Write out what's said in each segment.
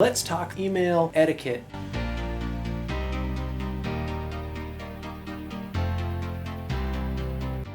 Let's talk email etiquette.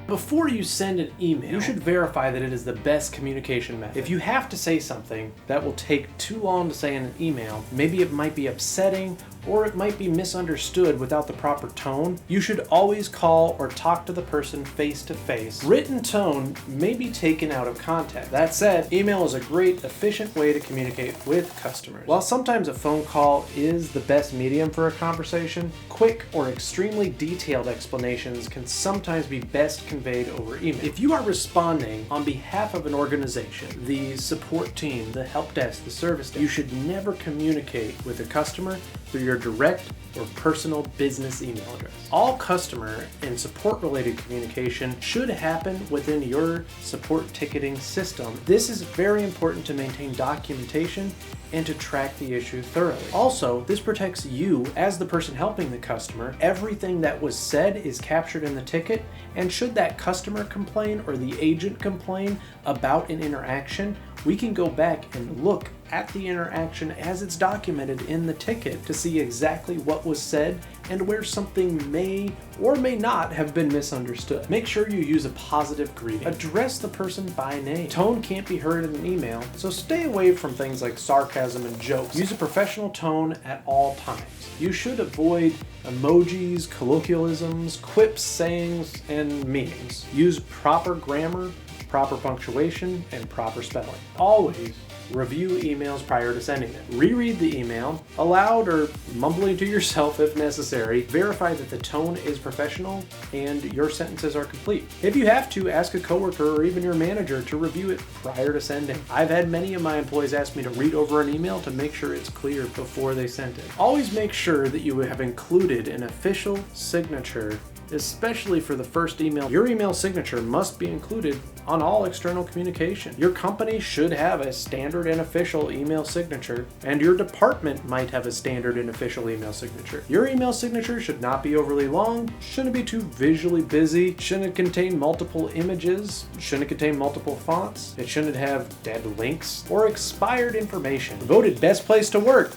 Before you send an email, you should verify that it is the best communication method. If you have to say something that will take too long to say in an email, maybe it might be upsetting or it might be misunderstood without the proper tone, you should always call or talk to the person face to face. Written tone may be taken out of context. That said, email is a great, efficient way to communicate with customers. While sometimes a phone call is the best medium for a conversation, quick or extremely detailed explanations can sometimes be best conveyed over email. If you are responding on behalf of an organization, the support team, the help desk, the service desk, you should never communicate with a customer through your direct or personal business email address. All customer and support related communication should happen within your support ticketing system. This is very important to maintain documentation and to track the issue thoroughly. Also, this protects you as the person helping the customer. Everything that was said is captured in the ticket, and should that customer complain or the agent complain about an interaction, we can go back and look at the interaction as it's documented in the ticket to see exactly what was said and where something may or may not have been misunderstood. Make sure you use a positive greeting. Address the person by name. Tone can't be heard in an email, so stay away from things like sarcasm and jokes. Use a professional tone at all times. You should avoid emojis, colloquialisms, quips, sayings, and memes. Use proper grammar, proper punctuation, and proper spelling. Always review emails prior to sending them. Reread the email, aloud or mumbling to yourself if necessary. Verify that the tone is professional and your sentences are complete. If you have to, ask a coworker or even your manager to review it prior to sending. I've had many of my employees ask me to read over an email to make sure it's clear before they send it. Always make sure that you have included an official signature, especially for the first email. Your email signature must be included on all external communication. Your company should have a standard and official email signature, and your department might have a standard and official email signature. Your email signature should not be overly long, shouldn't be too visually busy, shouldn't contain multiple images, shouldn't contain multiple fonts, it shouldn't have dead links or expired information. Voted best place to work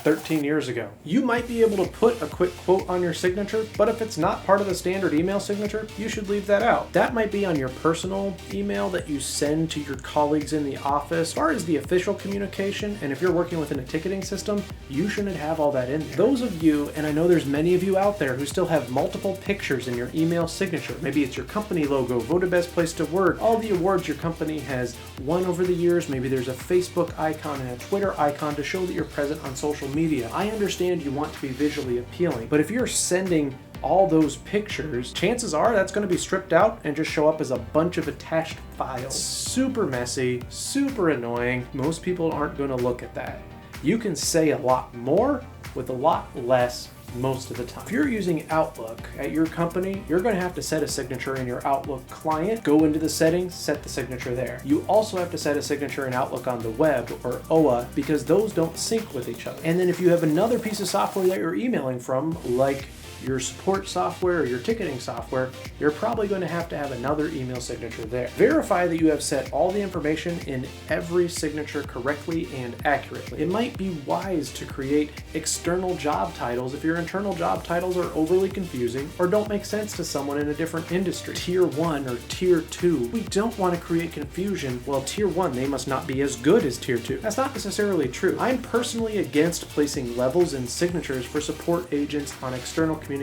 13 years ago. You might be able to put a quick quote on your signature, but if it's not part of the standard email signature, you should leave that out. That might be on your personal email that you send to your colleagues in the office. As far as the official communication, and if you're working within a ticketing system, you shouldn't have all that in there. Those of you, and I know there's many of you out there who still have multiple pictures in your email signature. Maybe it's your company logo, voted best place to work, all the awards your company has won over the years. Maybe there's a Facebook icon and a Twitter icon to show that you're present on social media. I understand you want to be visually appealing, but if you're sending all those pictures, chances are that's going to be stripped out and just show up as a bunch of attached files. Super messy, super annoying. Most people aren't going to look at that. You can say a lot more with a lot less most of the time. If you're using Outlook at your company, you're going to have to set a signature in your Outlook client. Go into the settings, set the signature there. You also have to set a signature in Outlook on the web, or OA, because those don't sync with each other. And then if you have another piece of software that you're emailing from, like your support software or your ticketing software, you're probably going to have another email signature there. Verify that you have set all the information in every signature correctly and accurately. It might be wise to create external job titles if your internal job titles are overly confusing or don't make sense to someone in a different industry. Tier 1 or Tier 2. We don't want to create confusion. Well, Tier 1, they must not be as good as Tier 2. That's not necessarily true. I'm personally against placing levels and signatures for support agents on external communications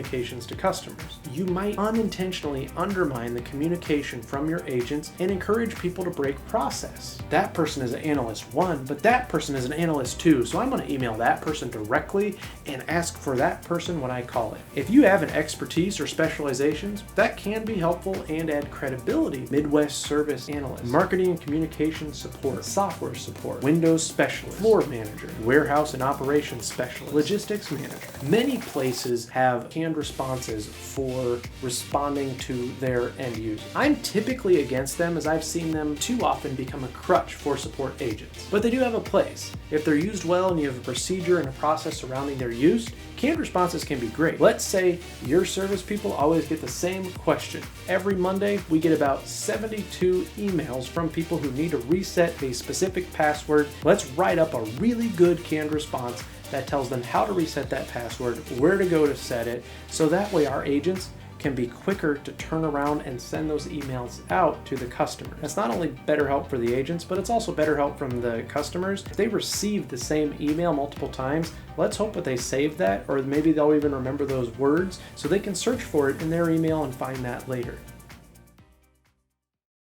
to customers. You might unintentionally undermine the communication from your agents and encourage people to break process. That person is an analyst 1, but that person is an analyst 2, so I'm going to email that person directly and ask for that person when I call it. If you have an expertise or specializations, that can be helpful and add credibility. Midwest service analyst, marketing and communication support, software support, Windows specialist, floor manager, warehouse and operations specialist, logistics manager. Many places have canned responses for responding to their end users. I'm typically against them, as I've seen them too often become a crutch for support agents. But they do have a place. If they're used well and you have a procedure and a process surrounding their use, canned responses can be great. Let's say your service people always get the same question. Every Monday, we get about 72 emails from people who need to reset a specific password. Let's write up a really good canned response that tells them how to reset that password, where to go to set it, so that way our agents can be quicker to turn around and send those emails out to the customer. That's not only better help for the agents, but it's also better help from the customers. If they receive the same email multiple times, let's hope that they save that, or maybe they'll even remember those words so they can search for it in their email and find that later.